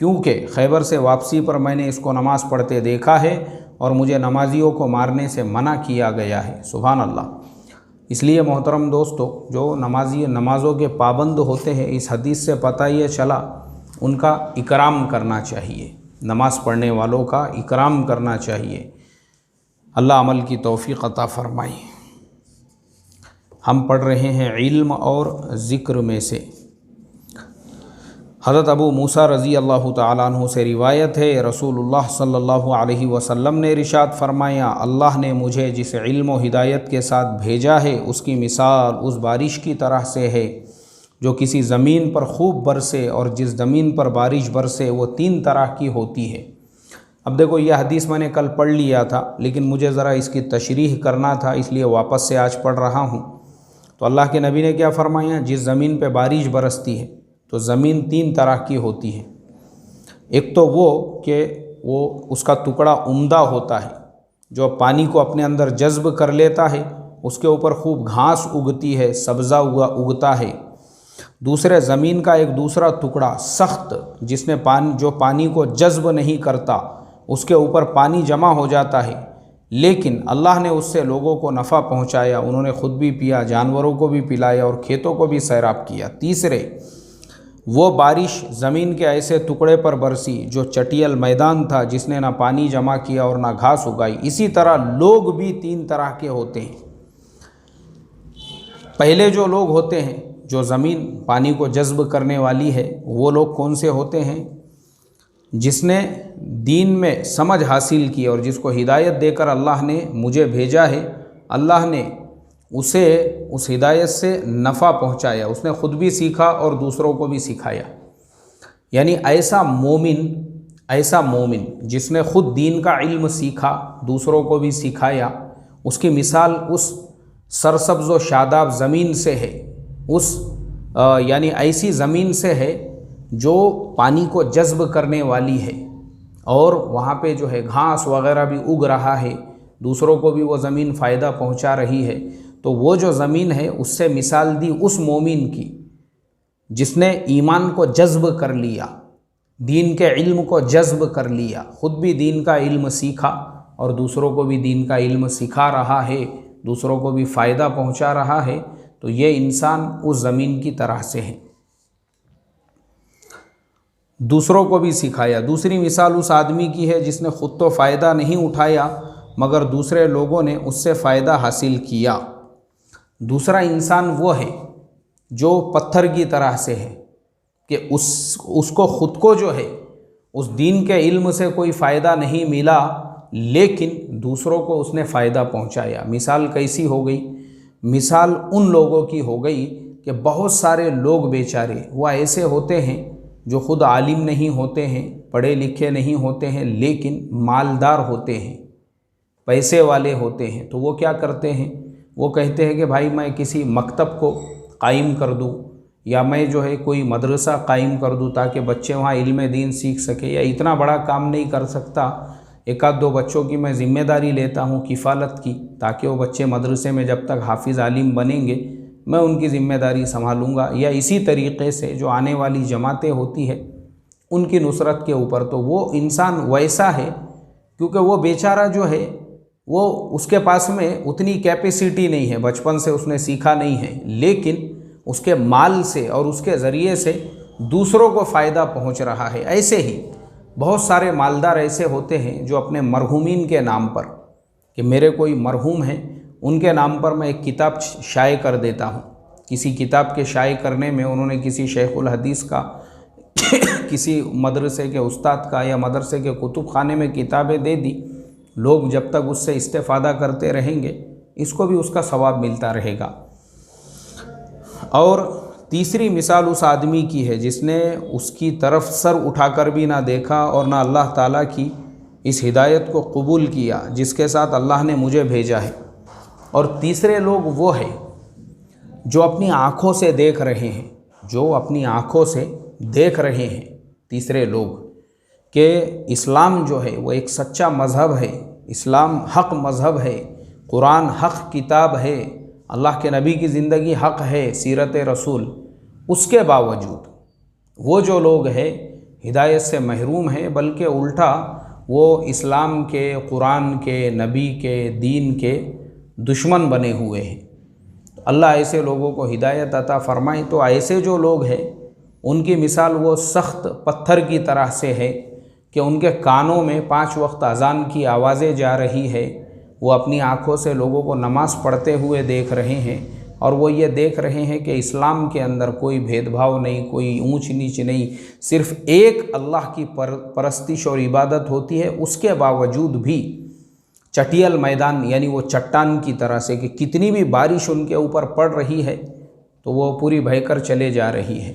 کیونکہ خیبر سے واپسی پر میں نے اس کو نماز پڑھتے دیکھا ہے اور مجھے نمازیوں کو مارنے سے منع کیا گیا ہے۔ سبحان اللہ۔ اس لیے محترم دوستو، جو نمازوں کے پابند ہوتے ہیں، اس حدیث سے پتہ یہ چلا ان کا اکرام کرنا چاہیے، نماز پڑھنے والوں کا اکرام کرنا چاہیے۔ اللہ عمل کی توفیق عطا فرمائے۔ ہم پڑھ رہے ہیں علم اور ذکر میں سے۔ حضرت ابو موسیٰ رضی اللہ تعالیٰ عنہ سے روایت ہے، رسول اللہ صلی اللہ علیہ وسلم نے ارشاد فرمایا، اللہ نے مجھے جس علم و ہدایت کے ساتھ بھیجا ہے اس کی مثال اس بارش کی طرح سے ہے جو کسی زمین پر خوب برسے، اور جس زمین پر بارش برسے وہ 3 طرح کی ہوتی ہے۔ اب دیکھو، یہ حدیث میں نے کل پڑھ لیا تھا، لیکن مجھے ذرا اس کی تشریح کرنا تھا، اس لیے واپس سے آج پڑھ رہا ہوں۔ تو اللہ کے نبی نے کیا فرمایا؟ جس زمین پہ بارش برستی ہے تو زمین 3 طرح کی ہوتی ہے۔ ایک تو وہ کہ وہ اس کا ٹکڑا عمدہ ہوتا ہے، جو پانی کو اپنے اندر جذب کر لیتا ہے، اس کے اوپر خوب گھاس اگتی ہے، سبزہ اگتا ہے۔ دوسرے، زمین کا ایک دوسرا ٹکڑا سخت، جس نے جو پانی کو جذب نہیں کرتا، اس کے اوپر پانی جمع ہو جاتا ہے، لیکن اللہ نے اس سے لوگوں کو نفع پہنچایا، انہوں نے خود بھی پیا، جانوروں کو بھی پلایا اور کھیتوں کو بھی سیراب کیا۔ تیسرے، وہ بارش زمین کے ایسے ٹکڑے پر برسی جو چٹیل میدان تھا، جس نے نہ پانی جمع کیا اور نہ گھاس اگائی۔ اسی طرح لوگ بھی 3 طرح کے ہوتے ہیں۔ پہلے جو لوگ ہوتے ہیں، جو زمین پانی کو جذب کرنے والی ہے، وہ لوگ کون سے ہوتے ہیں؟ جس نے دین میں سمجھ حاصل کی اور جس کو ہدایت دے کر اللہ نے مجھے بھیجا ہے، اللہ نے اسے اس ہدایت سے نفع پہنچایا، اس نے خود بھی سیکھا اور دوسروں کو بھی سکھایا۔ یعنی ایسا مومن جس نے خود دین کا علم سیکھا، دوسروں کو بھی سکھایا، اس کی مثال اس سرسبز و شاداب زمین سے ہے، یعنی ایسی زمین سے ہے جو پانی کو جذب کرنے والی ہے، اور وہاں پہ جو ہے گھاس وغیرہ بھی اگ رہا ہے، دوسروں کو بھی وہ زمین فائدہ پہنچا رہی ہے۔ تو وہ جو زمین ہے، اس سے مثال دی اس مومن کی جس نے ایمان کو جذب کر لیا، دین کے علم کو جذب کر لیا، خود بھی دین کا علم سیکھا اور دوسروں کو بھی دین کا علم سکھا رہا ہے، دوسروں کو بھی فائدہ پہنچا رہا ہے۔ تو یہ انسان اس زمین کی طرح سے ہے، دوسروں کو بھی سکھایا۔ دوسری مثال اس آدمی کی ہے جس نے خود تو فائدہ نہیں اٹھایا، مگر دوسرے لوگوں نے اس سے فائدہ حاصل کیا۔ دوسرا انسان وہ ہے جو پتھر کی طرح سے ہے کہ اس کو خود کو جو ہے اس دین کے علم سے کوئی فائدہ نہیں ملا، لیکن دوسروں کو اس نے فائدہ پہنچایا۔ مثال کیسی ہو گئی؟ مثال ان لوگوں کی ہو گئی کہ بہت سارے لوگ بیچارے وہ ایسے ہوتے ہیں جو خود عالم نہیں ہوتے ہیں، پڑھے لکھے نہیں ہوتے ہیں، لیکن مالدار ہوتے ہیں، پیسے والے ہوتے ہیں۔ تو وہ کیا کرتے ہیں؟ وہ کہتے ہیں کہ بھائی میں کسی مکتب کو قائم کر دوں، یا میں جو ہے کوئی مدرسہ قائم کر دوں تاکہ بچے وہاں علم دین سیکھ سکے، یا اتنا بڑا کام نہیں کر سکتا، 1-2 بچوں کی میں ذمہ داری لیتا ہوں کفالت کی، تاکہ وہ بچے مدرسے میں جب تک حافظ عالم بنیں گے میں ان کی ذمہ داری سنبھالوں گا۔ یا اسی طریقے سے جو آنے والی جماعتیں ہوتی ہے ان کی نصرت کے اوپر، تو وہ انسان ویسا ہے کیونکہ وہ بیچارہ جو ہے وہ اس کے پاس میں اتنی کیپیسٹی نہیں ہے، بچپن سے اس نے سیکھا نہیں ہے، لیکن اس کے مال سے اور اس کے ذریعے سے دوسروں کو فائدہ پہنچ رہا ہے۔ ایسے ہی بہت سارے مالدار ایسے ہوتے ہیں جو اپنے مرحومین کے نام پر، کہ میرے کوئی مرحوم ہیں، ان کے نام پر میں ایک کتاب شائع کر دیتا ہوں۔ کسی کتاب کے شائع کرنے میں انہوں نے کسی شیخ الحدیث کا، کسی مدرسے کے استاد کا یا مدرسے کے کتب خانے میں کتابیں دے دی، لوگ جب تک اس سے استفادہ کرتے رہیں گے اس کو بھی اس کا ثواب ملتا رہے گا۔ اور تیسری مثال اس آدمی کی ہے جس نے اس کی طرف سر اٹھا کر بھی نہ دیکھا اور نہ اللہ تعالیٰ کی اس ہدایت کو قبول کیا جس کے ساتھ اللہ نے مجھے بھیجا ہے۔ اور تیسرے لوگ وہ ہیں جو اپنی آنکھوں سے دیکھ رہے ہیں، جو اپنی آنکھوں سے دیکھ رہے ہیں، تیسرے لوگ، کہ اسلام جو ہے وہ ایک سچا مذہب ہے، اسلام حق مذہب ہے، قرآن حق کتاب ہے، اللہ کے نبی کی زندگی حق ہے، سیرت رسول۔ اس کے باوجود وہ جو لوگ ہیں ہدایت سے محروم ہیں، بلکہ الٹا وہ اسلام کے، قرآن کے، نبی کے، دین کے دشمن بنے ہوئے ہیں۔ اللہ ایسے لوگوں کو ہدایت عطا فرمائے۔ تو ایسے جو لوگ ہیں ان کی مثال وہ سخت پتھر کی طرح سے ہے کہ ان کے کانوں میں 5 وقت اذان کی آوازیں جا رہی ہے، وہ اپنی آنکھوں سے لوگوں کو نماز پڑھتے ہوئے دیکھ رہے ہیں، اور وہ یہ دیکھ رہے ہیں کہ اسلام کے اندر کوئی بھید بھاؤ نہیں، کوئی اونچ نیچ نہیں، صرف ایک اللہ کی پرستش اور عبادت ہوتی ہے۔ اس کے باوجود بھی چٹیل میدان یعنی وہ چٹان کی طرح سے کہ کتنی بھی بارش ان کے اوپر پڑ رہی ہے تو وہ پوری بہہ کر چلے جا رہی ہے۔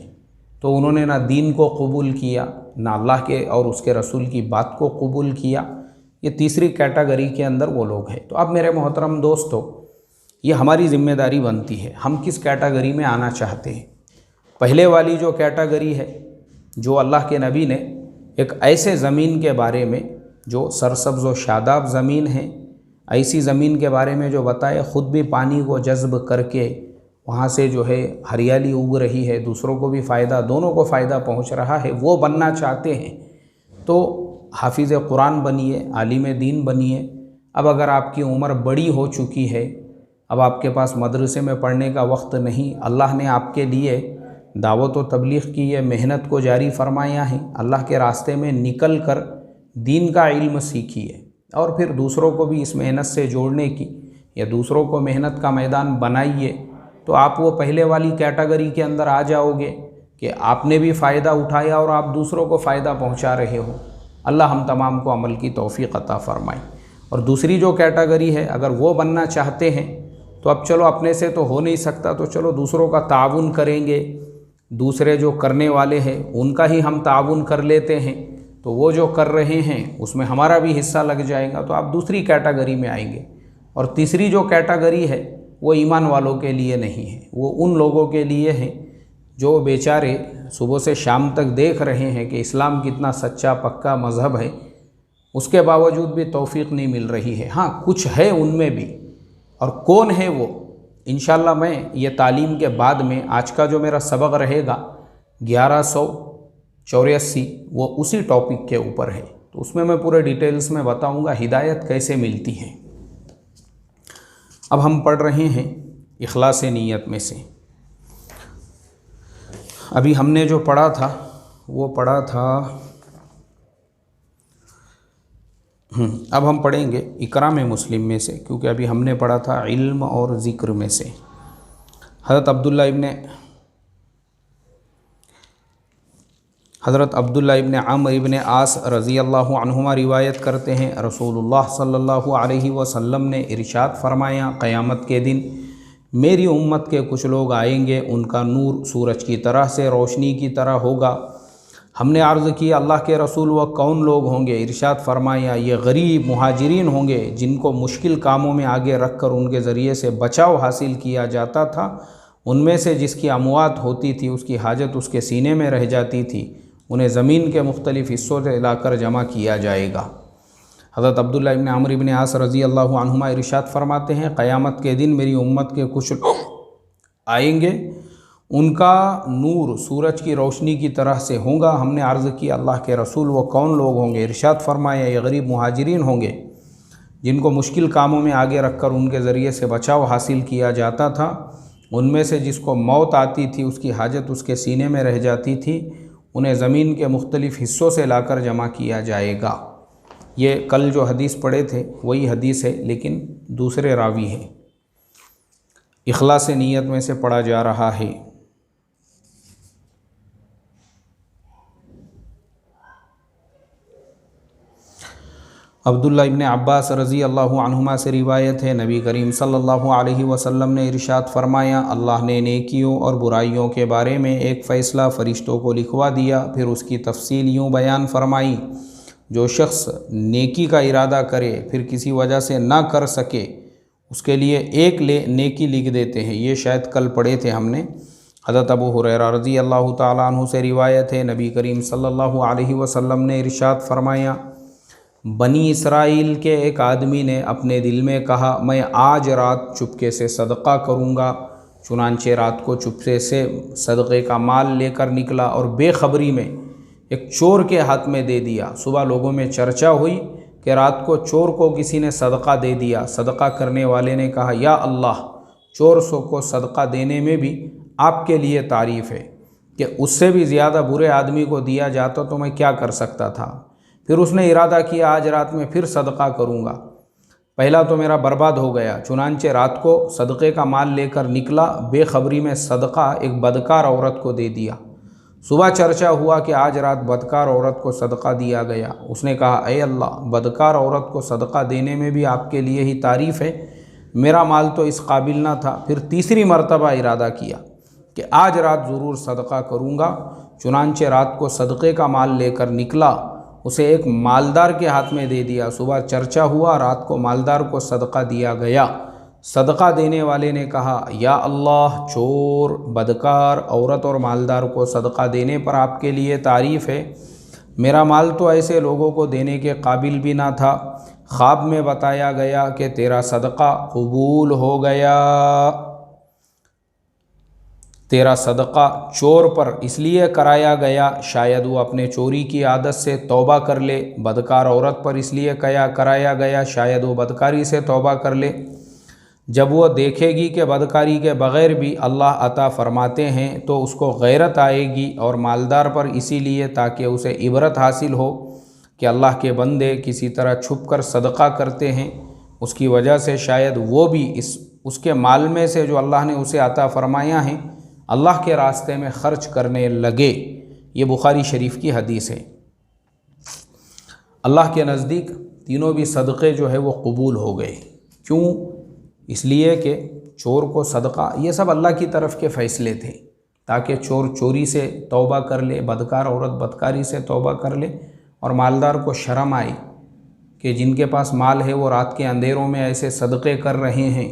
تو انہوں نے نہ دین کو قبول کیا، نہ اللہ کے اور اس کے رسول کی بات کو قبول کیا۔ یہ تیسری کیٹیگری کے اندر وہ لوگ ہیں۔ تو اب میرے محترم دوستو، یہ ہماری ذمہ داری بنتی ہے، ہم کس کیٹیگری میں آنا چاہتے ہیں۔ پہلے والی جو کیٹیگری ہے، جو اللہ کے نبی نے ایک ایسے زمین کے بارے میں جو سرسبز و شاداب زمین ہے، ایسی زمین کے بارے میں جو بتائے، خود بھی پانی کو جذب کر کے وہاں سے جو ہے ہریالی اگ رہی ہے، دوسروں کو بھی فائدہ، دونوں کو فائدہ پہنچ رہا ہے، وہ بننا چاہتے ہیں تو حافظ قرآن بنیے، عالم دین بنیے۔ اب اگر آپ کی عمر بڑی ہو چکی ہے، اب آپ کے پاس مدرسے میں پڑھنے کا وقت نہیں، اللہ نے آپ کے لیے دعوت و تبلیغ کی ہے، محنت کو جاری فرمایا ہے، اللہ کے راستے میں نکل کر دین کا علم سیکھیے، اور پھر دوسروں کو بھی اس محنت سے جوڑنے کی یا دوسروں کو محنت کا میدان بنائیے، تو آپ وہ پہلے والی کیٹیگری کے اندر آ جاؤ گے کہ آپ نے بھی فائدہ اٹھایا اور آپ دوسروں کو فائدہ پہنچا رہے ہو۔ اللہ ہم تمام کو عمل کی توفیق عطا فرمائے۔ اور دوسری جو کیٹیگری ہے، اگر وہ بننا چاہتے ہیں تو اب چلو اپنے سے تو ہو نہیں سکتا، تو چلو دوسروں کا تعاون کریں گے، دوسرے جو کرنے والے ہیں ان کا ہی ہم تعاون کر لیتے ہیں، تو وہ جو کر رہے ہیں اس میں ہمارا بھی حصہ لگ جائے گا، تو آپ دوسری کیٹیگری میں آئیں گے۔ اور تیسری جو کیٹیگری ہے وہ ایمان والوں کے لیے نہیں ہے، وہ ان لوگوں کے لیے ہے جو بیچارے صبح سے شام تک دیکھ رہے ہیں کہ اسلام کتنا سچا پکا مذہب ہے، اس کے باوجود بھی توفیق نہیں مل رہی ہے۔ ہاں کچھ ہے ان میں بھی، اور کون ہے وہ انشاءاللہ میں یہ تعلیم کے بعد میں آج کا جو میرا سبق رہے گا 1184 وہ اسی ٹاپک کے اوپر ہے، تو اس میں پورے ڈیٹیلز میں بتاؤں گا ہدایت کیسے ملتی ہے۔ اب ہم پڑھ رہے ہیں اخلاص نیت میں سے۔ ابھی ہم نے جو پڑھا تھا وہ پڑھا تھا، اب ہم پڑھیں گے اکرام مسلم میں سے، کیونکہ ابھی ہم نے پڑھا تھا علم اور ذکر میں سے۔ حضرت عبداللہ ابن عمرو ابن عاص رضی اللہ عنہما روایت کرتے ہیں، رسول اللہ صلی اللہ علیہ وسلم نے ارشاد فرمایا، قیامت کے دن میری امت کے کچھ لوگ آئیں گے، ان کا نور سورج کی طرح سے روشنی کی طرح ہوگا۔ ہم نے عرض کی اللہ کے رسول وہ کون لوگ ہوں گے؟ ارشاد فرمایا یہ غریب مہاجرین ہوں گے جن کو مشکل کاموں میں آگے رکھ کر ان کے ذریعے سے بچاؤ حاصل کیا جاتا تھا، ان میں سے جس کی اموات ہوتی تھی اس کی حاجت اس کے سینے میں رہ جاتی تھی، انہیں زمین کے مختلف حصوں سے لا کر جمع کیا جائے گا۔ حضرت عبداللہ ابن عمرو ابن عاص رضی اللہ عنہما ارشاد فرماتے ہیں، قیامت کے دن میری امت کے کچھ لوگ آئیں گے، ان کا نور سورج کی روشنی کی طرح سے ہوگا۔ ہم نے عرض کی اللہ کے رسول وہ کون لوگ ہوں گے؟ ارشاد فرمایا یہ غریب مہاجرین ہوں گے جن کو مشکل کاموں میں آگے رکھ کر ان کے ذریعے سے بچاؤ حاصل کیا جاتا تھا، ان میں سے جس کو موت آتی تھی اس کی حاجت اس کے سینے میں رہ جاتی تھی، انہیں زمین کے مختلف حصوں سے لا کر جمع کیا جائے گا۔ یہ کل جو حدیث پڑھے تھے وہی حدیث ہے، لیکن دوسرے راوی ہے، اخلاص نیت میں سے پڑھا جا رہا ہے۔ عبداللہ ابن عباس رضی اللہ عنہما سے روایت ہے، نبی کریم صلی اللہ علیہ وسلم نے ارشاد فرمایا، اللہ نے نیکیوں اور برائیوں کے بارے میں ایک فیصلہ فرشتوں کو لکھوا دیا، پھر اس کی تفصیل یوں بیان فرمائی، جو شخص نیکی کا ارادہ کرے پھر کسی وجہ سے نہ کر سکے اس کے لیے ایک نیکی لکھ دیتے ہیں۔ یہ شاید کل پڑھے تھے ہم نے۔ حضرت ابو ہریرہ رضی اللہ تعالیٰ عنہ سے روایت ہے، نبی کریم صلی اللہ علیہ وسلم نے ارشاد فرمایا، بنی اسرائیل کے ایک آدمی نے اپنے دل میں کہا میں آج رات چپکے سے صدقہ کروں گا، چنانچہ رات کو چپکے سے صدقے کا مال لے کر نکلا اور بے خبری میں ایک چور کے ہاتھ میں دے دیا۔ صبح لوگوں میں چرچا ہوئی کہ رات کو چور کو کسی نے صدقہ دے دیا۔ صدقہ کرنے والے نے کہا یا اللہ، چور سو کو صدقہ دینے میں بھی آپ کے لیے تعریف ہے کہ اس سے بھی زیادہ برے آدمی کو دیا جاتا تو میں کیا کر سکتا تھا۔ پھر اس نے ارادہ کیا آج رات میں پھر صدقہ کروں گا، پہلا تو میرا برباد ہو گیا۔ چنانچہ رات کو صدقے کا مال لے کر نکلا، بے خبری میں صدقہ ایک بدکار عورت کو دے دیا۔ صبح چرچا ہوا کہ آج رات بدکار عورت کو صدقہ دیا گیا۔ اس نے کہا اے اللہ، بدکار عورت کو صدقہ دینے میں بھی آپ کے لیے ہی تعریف ہے، میرا مال تو اس قابل نہ تھا۔ پھر تیسری مرتبہ ارادہ کیا کہ آج رات ضرور صدقہ کروں گا۔ چنانچہ رات کو صدقے کا مال لے کر نکلا، اسے ایک مالدار کے ہاتھ میں دے دیا۔ صبح چرچا ہوا، رات کو مالدار کو صدقہ دیا گیا۔ صدقہ دینے والے نے کہا یا اللہ، چور، بدکار عورت اور مالدار کو صدقہ دینے پر آپ کے لیے تعریف ہے، میرا مال تو ایسے لوگوں کو دینے کے قابل بھی نہ تھا۔ خواب میں بتایا گیا کہ تیرا صدقہ قبول ہو گیا۔ تیرا صدقہ چور پر اس لیے کرایا گیا شاید وہ اپنے چوری کی عادت سے توبہ کر لے، بدکار عورت پر اس لیے کرایا گیا شاید وہ بدکاری سے توبہ کر لے۔ جب وہ دیکھے گی کہ بدکاری کے بغیر بھی اللہ عطا فرماتے ہیں تو اس کو غیرت آئے گی، اور مالدار پر اسی لیے تاکہ اسے عبرت حاصل ہو کہ اللہ کے بندے کسی طرح چھپ کر صدقہ کرتے ہیں، اس کی وجہ سے شاید وہ بھی اس کے مال میں سے جو اللہ نے اسے عطا فرمایا ہے اللہ کے راستے میں خرچ کرنے لگے۔ یہ بخاری شریف کی حدیث ہے۔ اللہ کے نزدیک تینوں بھی صدقے جو ہے وہ قبول ہو گئے۔ کیوں؟ اس لیے کہ چور کو صدقہ، یہ سب اللہ کی طرف کے فیصلے تھے تاکہ چور چوری سے توبہ کر لے، بدکار عورت بدکاری سے توبہ کر لے، اور مالدار کو شرم آئی کہ جن کے پاس مال ہے وہ رات کے اندھیروں میں ایسے صدقے کر رہے ہیں،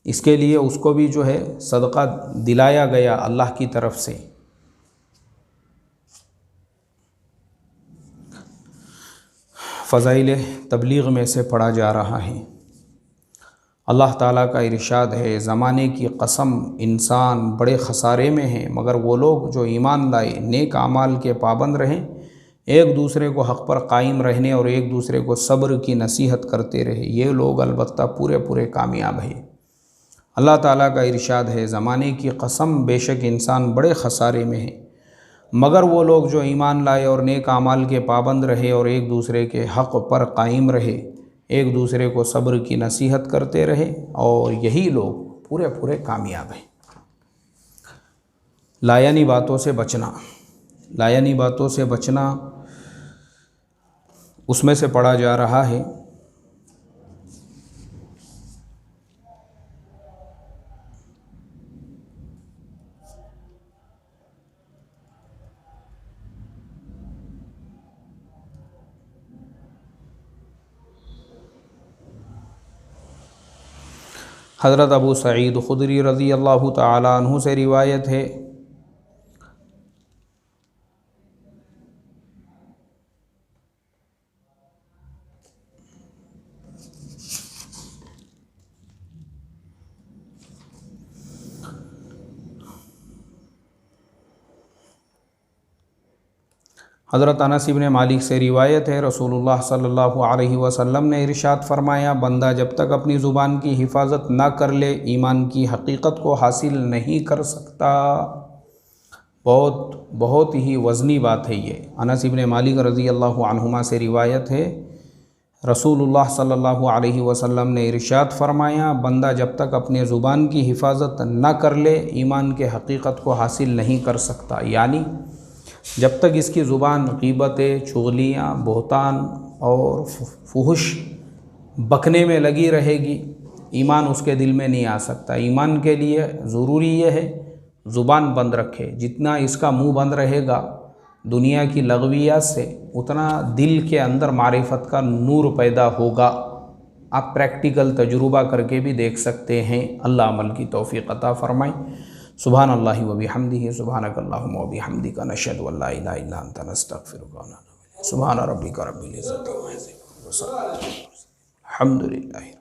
اس کے لیے اس کو بھی جو ہے صدقہ دلایا گیا اللہ کی طرف سے۔ فضائل تبلیغ میں سے پڑھا جا رہا ہے، اللہ تعالیٰ کا ارشاد ہے زمانے کی قسم انسان بڑے خسارے میں ہیں مگر وہ لوگ جو ایمان لائے، نیک اعمال کے پابند رہیں، ایک دوسرے کو حق پر قائم رہنے اور ایک دوسرے کو صبر کی نصیحت کرتے رہے، یہ لوگ البتہ پورے کامیاب ہیں۔ اللہ تعالیٰ کا ارشاد ہے زمانے کی قسم بے شک انسان بڑے خسارے میں ہیں مگر وہ لوگ جو ایمان لائے اور نیک اعمال کے پابند رہے اور ایک دوسرے کے حق پر قائم رہے، ایک دوسرے کو صبر کی نصیحت کرتے رہے، اور یہی لوگ پورے کامیاب ہیں۔ لایانی باتوں سے بچنا، لایانی باتوں سے بچنا اس میں سے پڑھا جا رہا ہے حضرت ابو سعید خدری رضی اللہ تعالیٰ عنہ سے روایت ہے، حضرت انس بن مالک سے روایت ہے، رسول اللہ صلی اللہ علیہ وسلم نے ارشاد فرمایا بندہ جب تک اپنی زبان کی حفاظت نہ کر لے ایمان کی حقیقت کو حاصل نہیں کر سکتا۔ بہت ہی وزنی بات ہے یہ۔ انس بن مالک رضی اللہ عنہما سے روایت ہے، رسول اللہ صلی اللہ علیہ وسلم نے ارشاد فرمایا بندہ جب تک اپنے زبان کی حفاظت نہ کر لے ایمان کے حقیقت کو حاصل نہیں کر سکتا، یعنی جب تک اس کی زبان غیبتیں، چغلیاں، بہتان اور فحش بکنے میں لگی رہے گی ایمان اس کے دل میں نہیں آ سکتا۔ ایمان کے لیے ضروری یہ ہے زبان بند رکھے، جتنا اس کا منہ بند رہے گا دنیا کی لغویات سے اتنا دل کے اندر معرفت کا نور پیدا ہوگا۔ آپ پریکٹیکل تجربہ کر کے بھی دیکھ سکتے ہیں۔ اللہ عمل کی توفیق عطا فرمائے۔ سبحان اللہ و بحمدہ، سبحانک اللہم و بحمدک، نشہد ان لا الہ الا انت، نستغفرک و نتوب الیک۔ سبحان ربک رب العزت عما یصفون، الحمد للہ۔